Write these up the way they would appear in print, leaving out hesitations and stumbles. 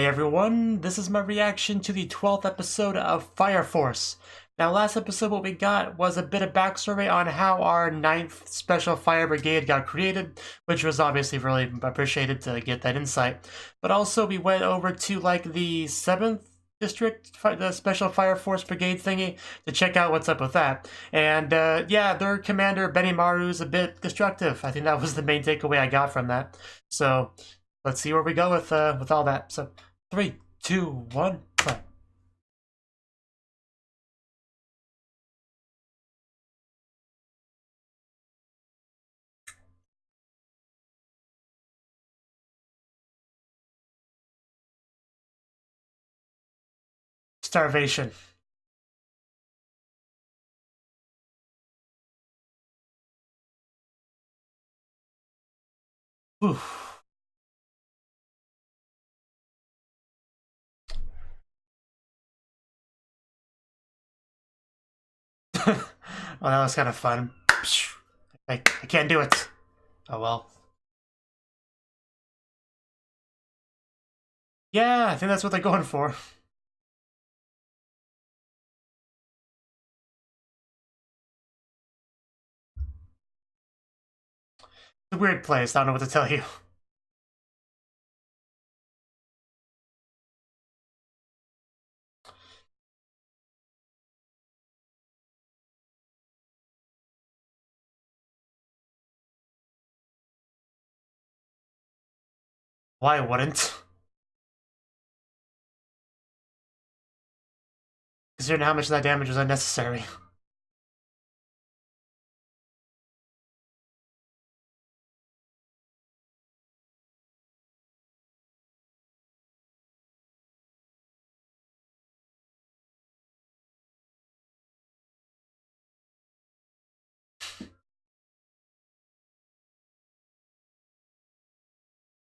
everyone, this is my reaction to the 12th episode of Fire Force. Now last episode what we got was a bit of backstory on how our 9th Special Fire Brigade got created, which was obviously really appreciated to get that insight. But also we went over to like the 7th District, the Special Fire Force Brigade thingy, to check out what's up with that. And yeah, their commander, Benimaru, is a bit destructive. I think that was the main takeaway I got from that. So let's see where we go with all that. So 3, 2, 1, play. Starvation. Oof. Well, that was kind of fun. I can't do it. Oh well. Yeah, I think that's what they're going for. It's a weird place. I don't know what to tell you. Why wouldn't? Considering how much of that damage was unnecessary.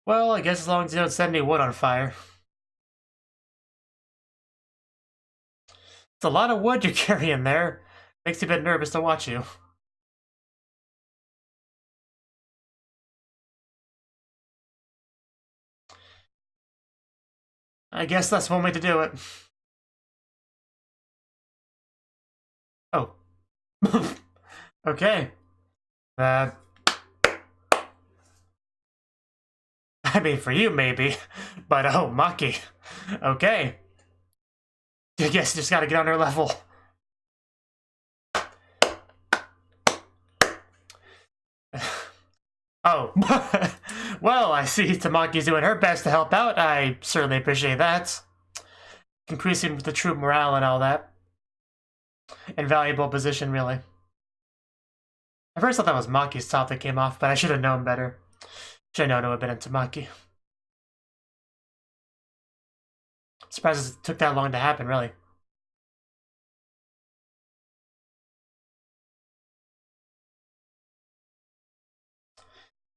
Well, I guess as long as you don't set any wood on fire. It's a lot of wood you're carrying there. Makes you a bit nervous to watch you. I guess that's one way to do it. Oh. Okay. I mean, for you, maybe. But, oh, Maki. Okay. I guess you just gotta get on her level. Oh. Well, I see Tamaki's doing her best to help out. I certainly appreciate that. Increasing the troop morale and all that. Invaluable position, really. At first I thought that was Maki's top that came off, but I should have known better. Should have known it would have been into Maki. Surprised it took that long to happen, really.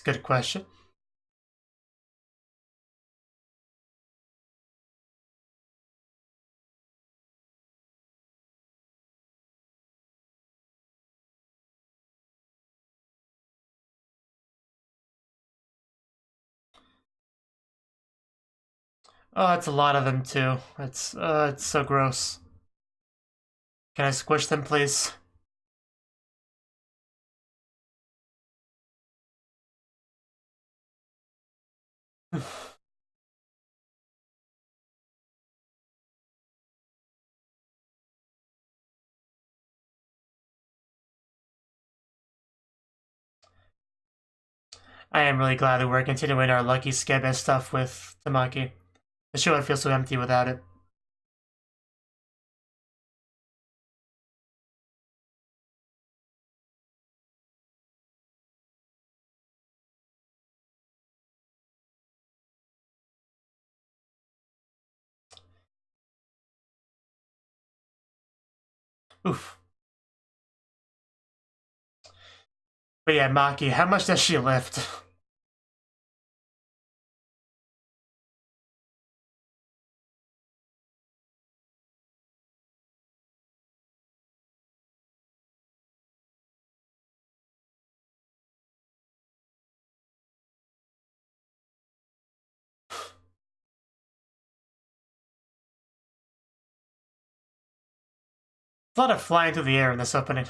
Good question. Oh, it's a lot of them too. It's so gross. Can I squish them, please? I am really glad that we're continuing our Lucky Skebe stuff with Tamaki. The show would feel so empty without it. Oof. But yeah, Maki, how much does she lift? A lot of flying through the air in this opening.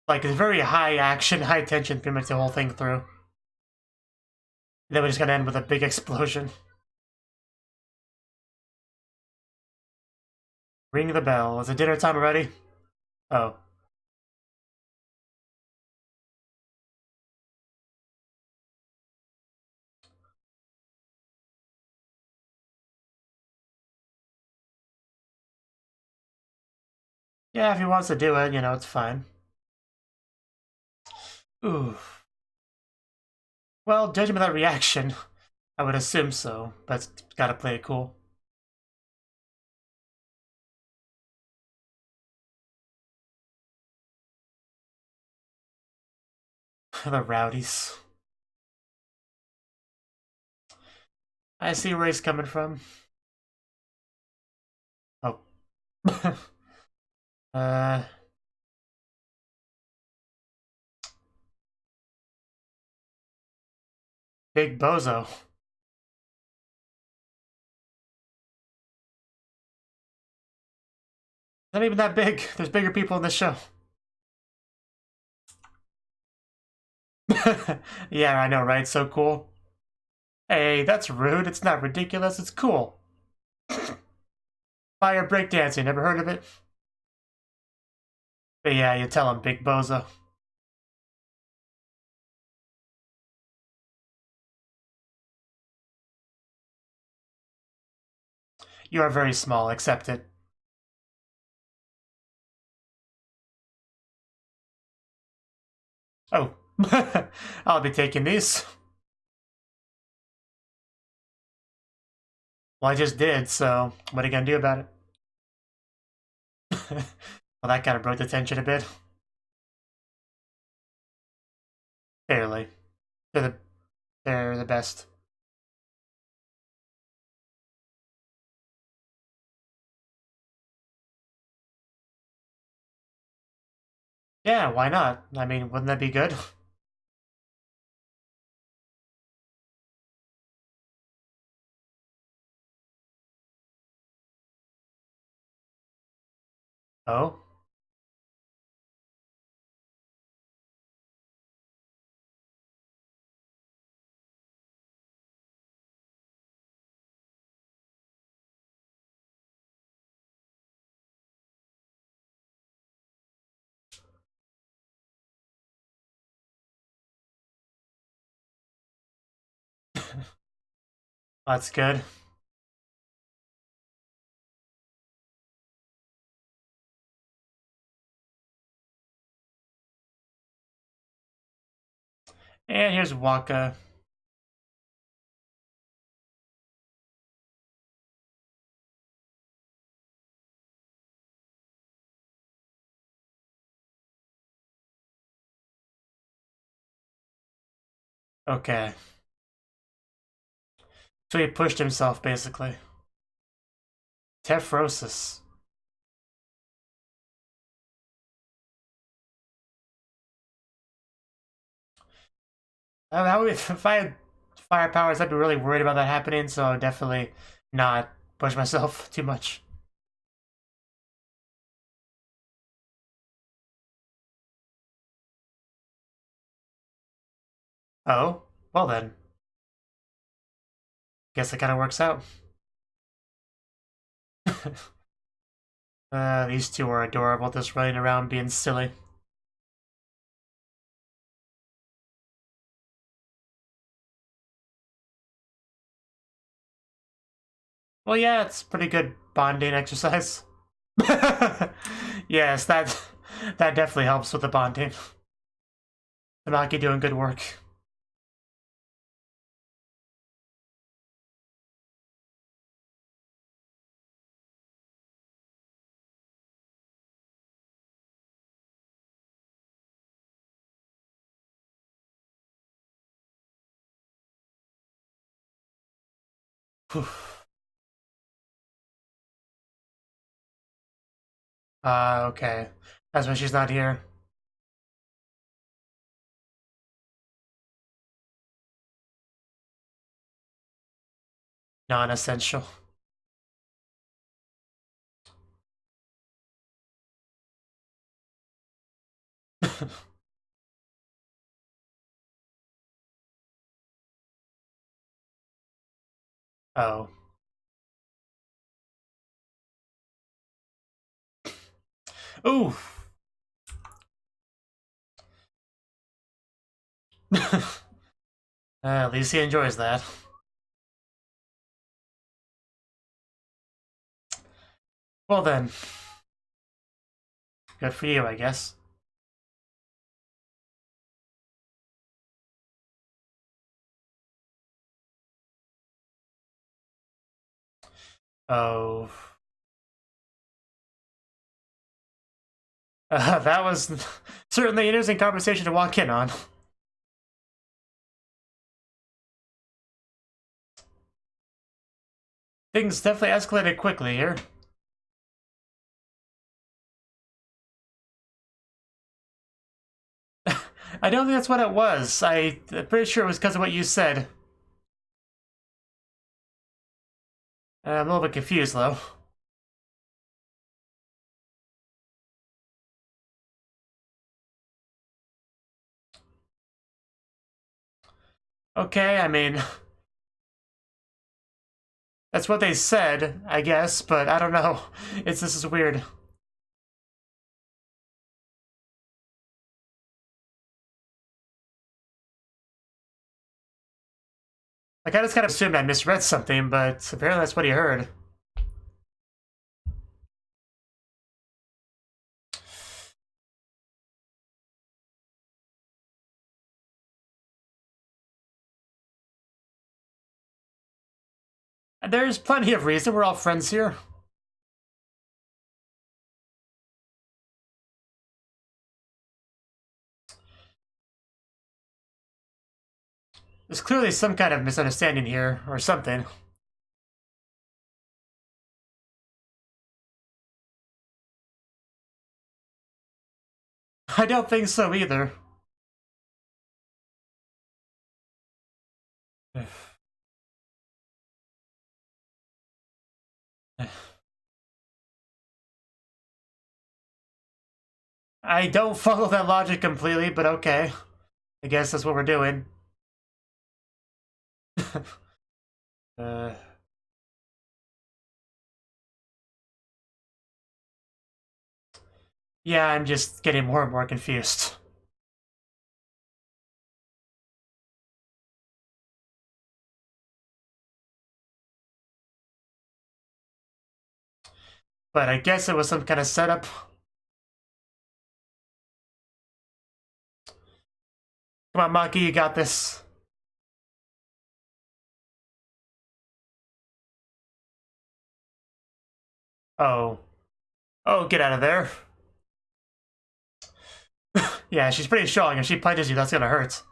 Like, it's very high action, high tension pretty much the whole thing through. And then we're just gonna end with a big explosion. Ring the bell. Is it dinner time already? Oh. Yeah, if he wants to do it, you know, it's fine. Ooh. Well, judging by that reaction, I would assume so, but gotta play it cool. The rowdies. I see where he's coming from. Oh. uh... Big bozo. Not even that big. There's bigger people in this show. Yeah, I know, right? So cool. Hey, that's rude. It's not ridiculous. It's cool. Fire breakdancing. Never heard of it? But yeah, you tell him, big bozo. You are very small. Accept it. Oh. I'll be taking these. Well, I just did, so what are you gonna do about it? Well, that kind of broke the tension a bit. Barely. They're the best. Yeah, why not? I mean, wouldn't that be good? Oh? That's good. And here's Waka. Okay. So he pushed himself, basically. Tephrosis. If I had fire powers, I'd be really worried about that happening, so definitely not push myself too much. Oh? Well then. Guess it kind of works out. These two are adorable, just running around being silly. Well, yeah, it's pretty good bonding exercise. Yes, that definitely helps with the bonding. Cnouki doing good work. Okay. That's when she's not here. Non-essential. Oh. Ooh. At least he enjoys that. Well then. Good for you, I guess. Oh. That was certainly an interesting conversation to walk in on. Things definitely escalated quickly here. I don't think that's what it was. I'm pretty sure it was because of what you said. I'm a little bit confused, though. Okay, I mean... That's what they said, I guess, but I don't know. This is weird. Like, I just kind of assumed I misread something, but apparently that's what he heard. There's plenty of reason. We're all friends here. There's clearly some kind of misunderstanding here, or something. I don't think so either. I don't follow that logic completely, but okay. I guess that's what we're doing. uh... Yeah, I'm just getting more and more confused. But I guess it was some kind of setup. Come on, Maki, you got this. Oh. Oh, get out of there. Yeah, she's pretty strong. If she punches you, that's gonna hurt.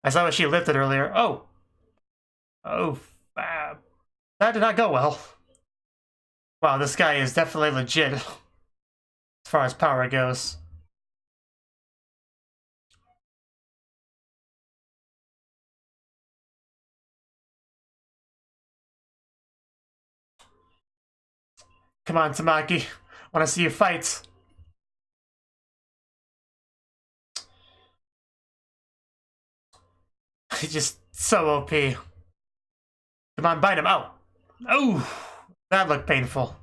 I saw what she lifted earlier. Oh. Oh. That did not go well. Wow, this guy is definitely legit as far as power goes. Come on, Tamaki. Want to see you fight. He's just so OP. Come on, bite him. Oh. Oh. That looked painful.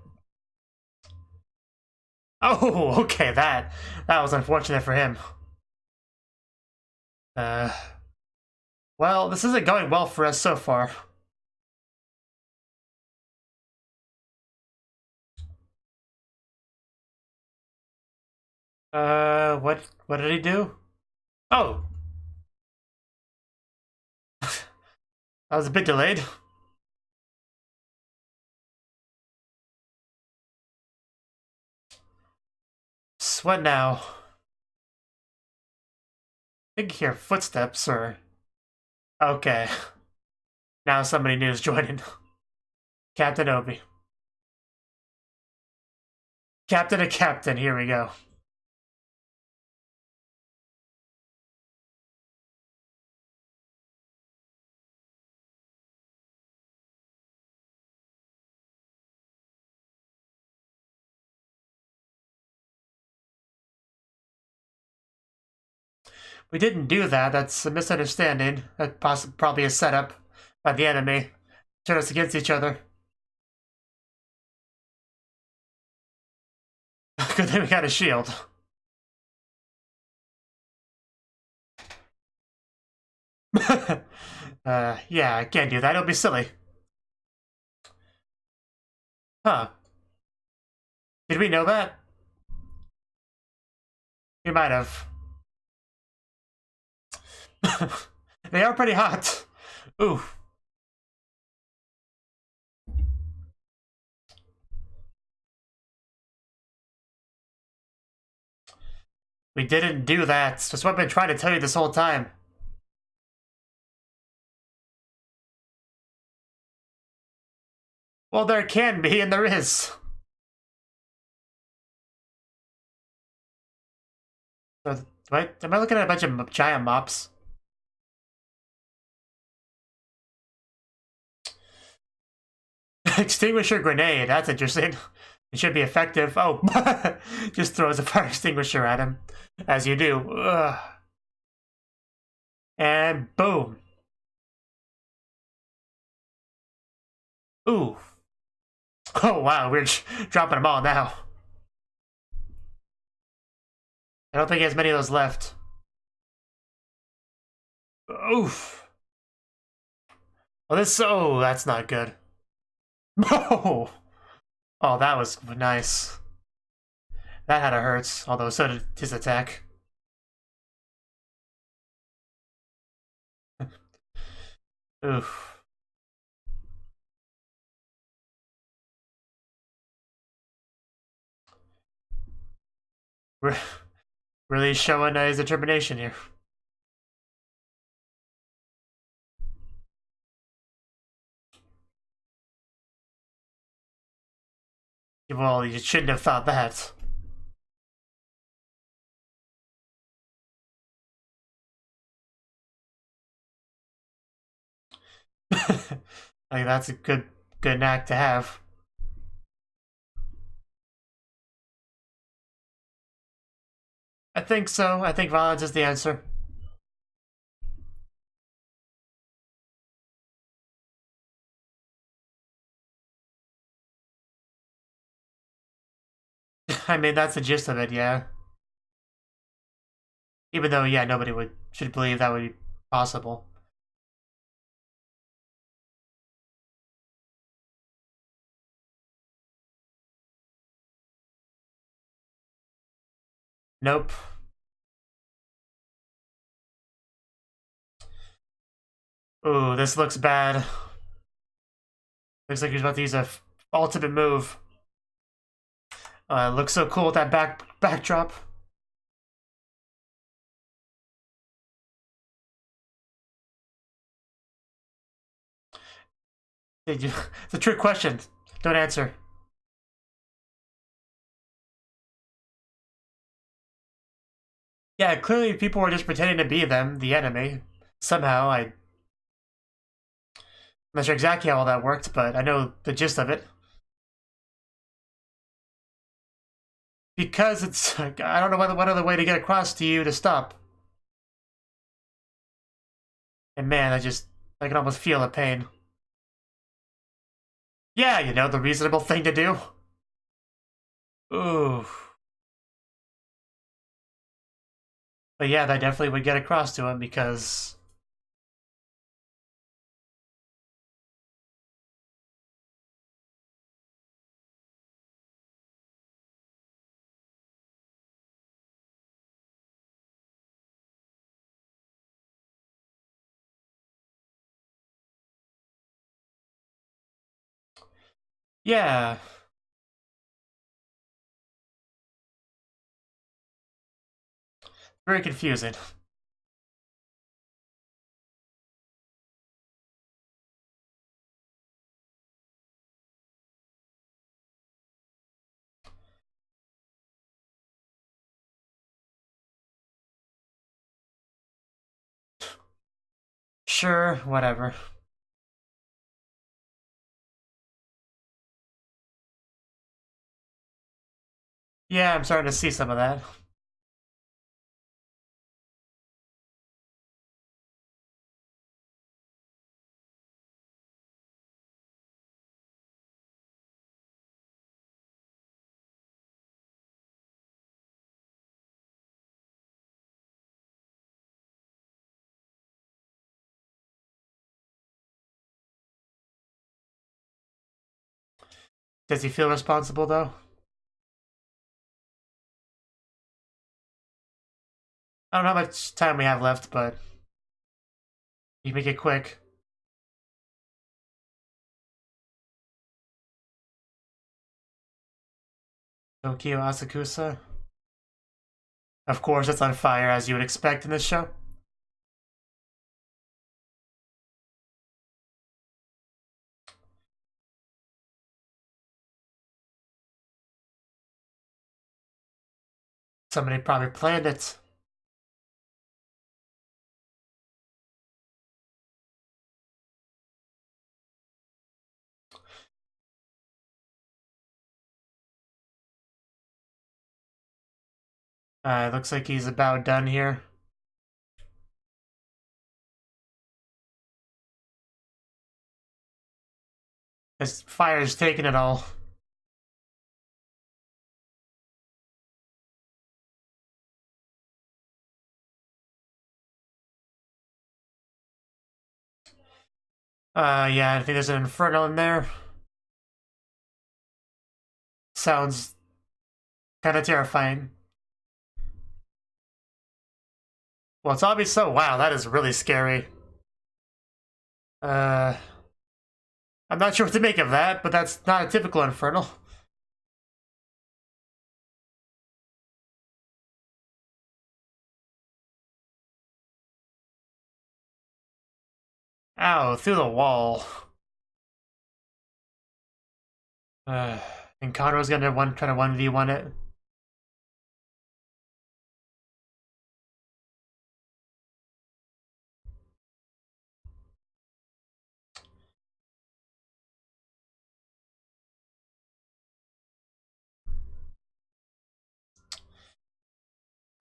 Oh, okay, that was unfortunate for him. Well, this isn't going well for us so far. What did he do? Oh. That was a bit delayed. What now? I think you hear footsteps, or... Okay. Now somebody new is joining. Captain Obi. Captain to Captain, here we go. We didn't do that. That's a misunderstanding. That probably a setup by the enemy. Turn us against each other. Good thing we got a shield. Yeah, I can't do that. It'll be silly. Huh. Did we know that? We might have. They are pretty hot. Ooh. We didn't do that. That's what I've been trying to tell you this whole time. Well, there can be, and there is. Wait, am I looking at a bunch of giant mops? Extinguisher grenade, that's interesting. It should be effective. Oh, just throws a fire extinguisher at him, as you do. Ugh. And boom. Ooh. Oh, wow, we're dropping them all now. I don't think he has many of those left. Oof. Well, oh, that's not good. Oh, oh, that was nice. That had to hurt, although so did his attack. Oof. Really showing his determination here. Well, you shouldn't have thought that. Like, that's a good knack to have. I think so. I think violence is the answer. I mean, that's the gist of it, yeah. Even though, yeah, nobody should believe that would be possible. Nope. Ooh, this looks bad. Looks like he's about to use a ultimate move. Looks so cool with that backdrop. It's a trick question. Don't answer. Yeah, clearly people were just pretending to be them, the enemy. Somehow, I'm not sure exactly how all that worked, but I know the gist of it. Because it's, I don't know what other way to get across to you to stop. And man, I can almost feel the pain. Yeah, you know, the reasonable thing to do. Ooh. But yeah, that definitely would get across to him because... Yeah. Very confusing. Sure, whatever. Yeah, I'm starting to see some of that. Does he feel responsible, though? I don't know how much time we have left, but you make it quick. Tokyo Asakusa. Of course, it's on fire, as you would expect in this show. Somebody probably planned it. Looks like he's about done here. This fire's taking it all. Yeah, I think there's an inferno in there. Sounds kind of terrifying. Well, it's obvious so. Wow, that is really scary. I'm not sure what to make of that, but that's not a typical infernal. Ow, through the wall. And Conroe's gonna try to 1v1 it.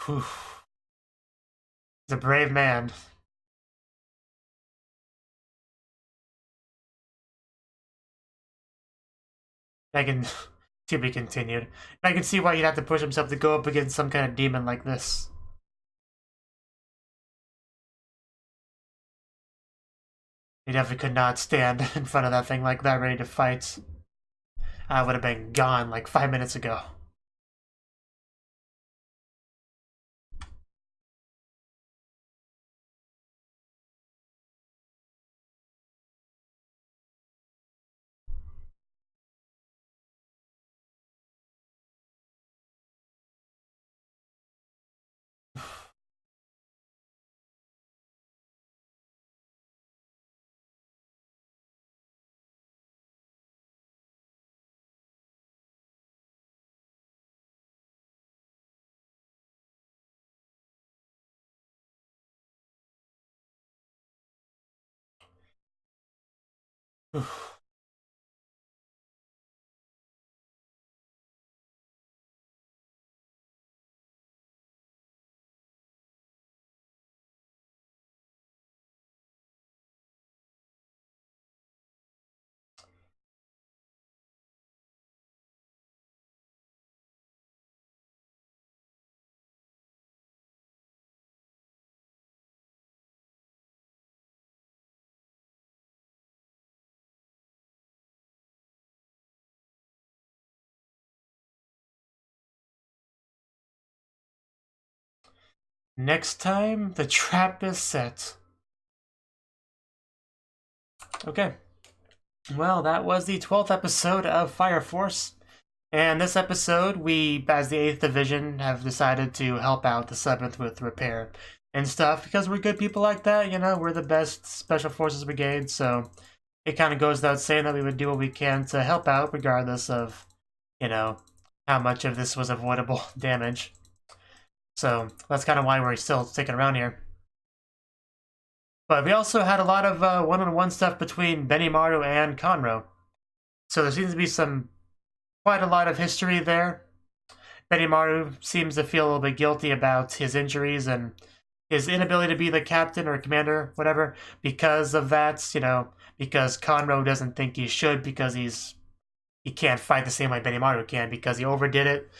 Whew. He's a brave man. I can to be continued. I can see why he'd have to push himself to go up against some kind of demon like this. He definitely could not stand in front of that thing like that, ready to fight. I would have been gone like 5 minutes ago. Next time, the trap is set. Okay. Well, that was the 12th episode of Fire Force. And this episode, we, as the 8th Division, have decided to help out the 7th with repair and stuff, because we're good people like that, you know, we're the best Special Forces Brigade, so it kind of goes without saying that we would do what we can to help out, regardless of, you know, how much of this was avoidable damage. So that's kind of why we're still sticking around here. But we also had a lot of one-on-one stuff between Benimaru and Conroe. So there seems to be quite a lot of history there. Benimaru seems to feel a little bit guilty about his injuries and his inability to be the captain or commander, whatever, because of that, you know, because Conroe doesn't think he should, because he can't fight the same way Benimaru can, because he overdid it.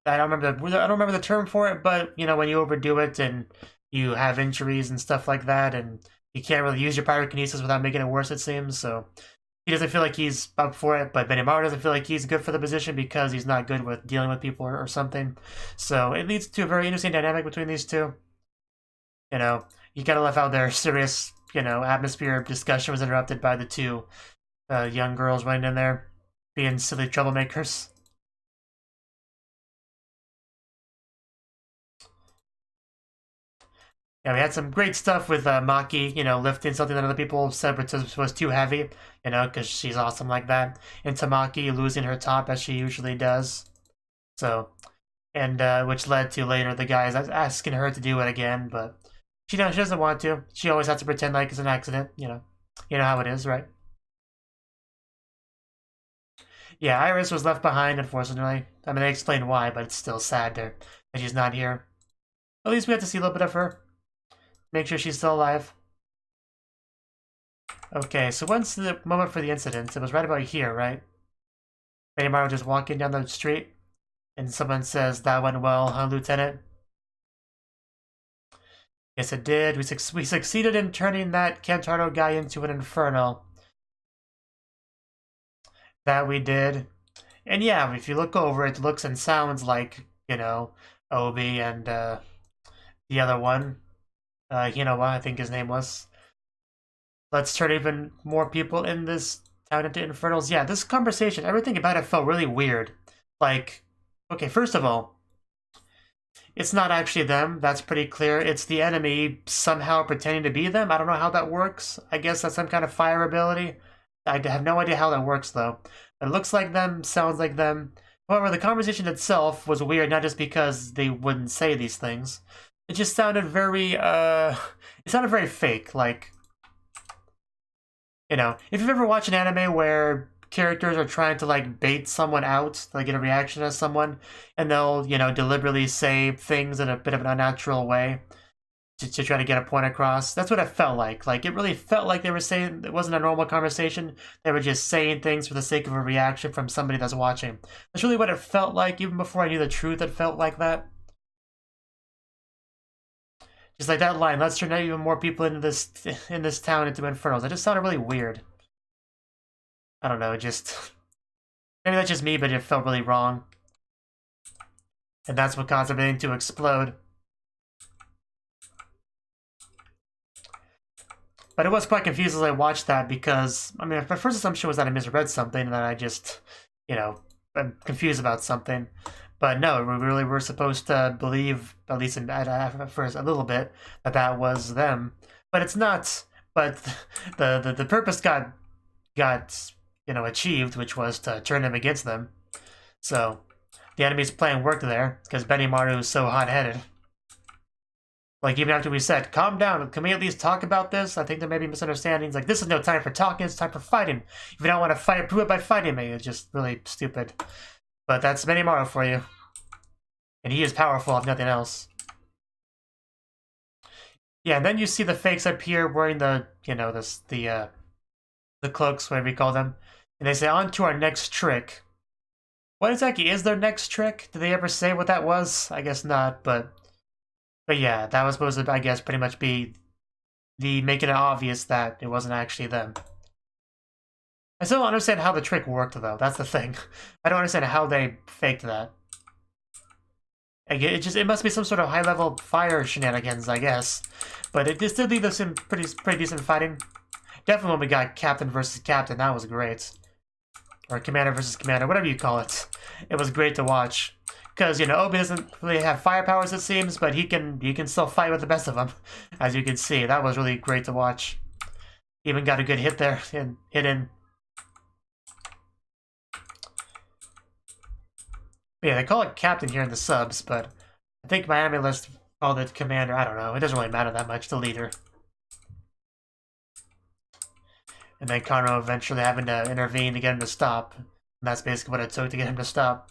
I don't remember the term for it, but you know, when you overdo it and you have injuries and stuff like that, and you can't really use your pyrokinesis without making it worse, it seems. So he doesn't feel like he's up for it, but Benimaru doesn't feel like he's good for the position because he's not good with dealing with people or something. So it leads to a very interesting dynamic between these two. You know, you gotta love how their serious, atmosphere of discussion was interrupted by the two young girls running in there, being silly troublemakers. Yeah, we had some great stuff with Maki, lifting something that other people said was too heavy, because she's awesome like that. And Tamaki losing her top as she usually does. So, and which led to later the guys asking her to do it again, but she doesn't want to. She always has to pretend like it's an accident, You know how it is, right? Yeah, Iris was left behind, unfortunately. I mean, they explained why, but it's still sad that she's not here. At least we have to see a little bit of her. Make sure she's still alive. Okay, so when's the moment for the incident? It was right about here, right? Benimaru just walking down the street, and someone says, "That went well, huh, Lieutenant?" Yes, it did. We succeeded in turning that Kentaro guy into an infernal. That we did. And yeah, if you look over, it looks and sounds like, Obi and the other one. What I think his name was. Let's turn even more people in this town into infernals. Yeah, this conversation, everything about it felt really weird. Like, okay, first of all, it's not actually them. That's pretty clear. It's the enemy somehow pretending to be them. I don't know how that works. I guess that's some kind of fire ability. I have no idea how that works, though. It looks like them, sounds like them. However, the conversation itself was weird, not just because they wouldn't say these things. It just sounded very, it sounded very fake. Like, if you've ever watched an anime where characters are trying to, like, bait someone out, like, get a reaction as someone, and they'll, deliberately say things in a bit of an unnatural way to try to get a point across. That's what it felt like. Like, it really felt like they were saying, it wasn't a normal conversation. They were just saying things for the sake of a reaction from somebody that's watching. That's really what it felt like. Even before I knew the truth, it felt like that. Just like that line, let's turn even more people in this town into infernals. That just sounded really weird. I don't know, just... Maybe that's just me, but it felt really wrong. And that's what caused everything to explode. But it was quite confused as I watched that because, I mean, my first assumption was that I misread something and that I just, I'm confused about something. But no, we really were supposed to believe, at least at first a little bit, that was them. But it's not. But the purpose got achieved, which was to turn them against them. So the enemy's plan worked there because Benimaru is so hot-headed. Like, even after we said, calm down, can we at least talk about this? I think there may be misunderstandings. Like, this is no time for talking, it's time for fighting. If you don't want to fight, prove it by fighting me. It's just really stupid. But that's Benimaru for you. And he is powerful, if nothing else. Yeah, and then you see the fakes up here wearing the, the cloaks, whatever you call them. And they say, on to our next trick. What exactly is their next trick? Did they ever say what that was? I guess not, but yeah, that was supposed to, I guess, pretty much be the making it obvious that it wasn't actually them. I still don't understand how the trick worked, though. That's the thing. I don't understand how they faked that. It must be some sort of high-level fire shenanigans, I guess. But it still leaves us in pretty decent fighting. Definitely when we got Captain versus Captain, that was great. Or Commander versus Commander, whatever you call it. It was great to watch. Because, Obi doesn't really have fire powers, it seems, but he can still fight with the best of them, as you can see. That was really great to watch. Even got a good hit there, and hit in. Yeah, they call it Captain here in the subs, but I think MyAnimeLIst called it Commander. I don't know. It doesn't really matter that much, the leader. And then Kurio eventually having to intervene to get him to stop. And that's basically what it took to get him to stop.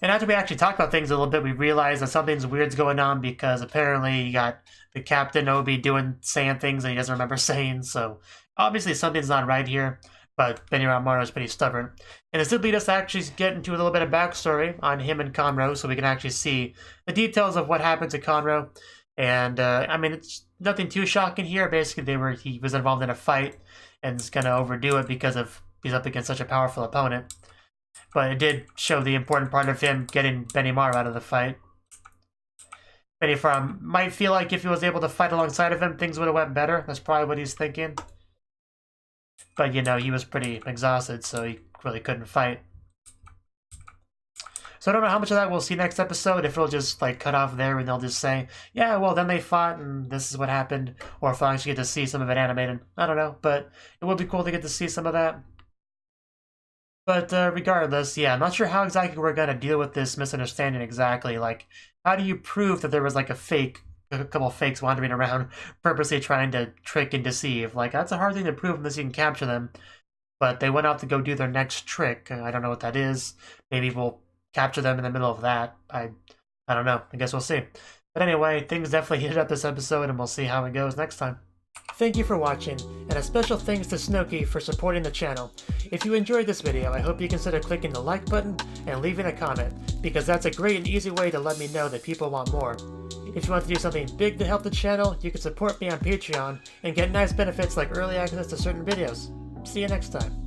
And after we actually talked about things a little bit, we realized that something's weird's going on because apparently you got the Captain Obi saying things that he doesn't remember saying, so obviously something's not right here, but Benimaru is pretty stubborn. And this did lead us to actually get into a little bit of backstory on him and Kurio, so we can actually see the details of what happened to Kurio. And, I mean, it's nothing too shocking here. Basically, he was involved in a fight and is gonna overdo it because he's up against such a powerful opponent. But it did show the important part of him getting Benimaru out of the fight. Benimaru might feel like if he was able to fight alongside of him, things would have went better. That's probably what he's thinking. But, you know, he was pretty exhausted, so he really couldn't fight. So I don't know how much of that we'll see next episode, if it'll just, like, cut off there and they'll just say, yeah, well, then they fought and this is what happened, or if I'll actually get to see some of it animated. I don't know, but it would be cool to get to see some of that. But regardless, yeah, I'm not sure how exactly we're going to deal with this misunderstanding exactly. Like, how do you prove that there was, like, a couple fakes wandering around purposely trying to trick and deceive? Like, that's a hard thing to prove unless you can capture them. But they went out to go do their next trick. I don't know what that is. Maybe we'll capture them in the middle of that. I don't know. I guess we'll see. But anyway, things definitely heated up this episode, and we'll see how it goes next time. Thank you for watching, and a special thanks to Cnouki for supporting the channel. If you enjoyed this video, I hope you consider clicking the like button and leaving a comment, because that's a great and easy way to let me know that people want more. If you want to do something big to help the channel, you can support me on Patreon and get nice benefits like early access to certain videos. See you next time.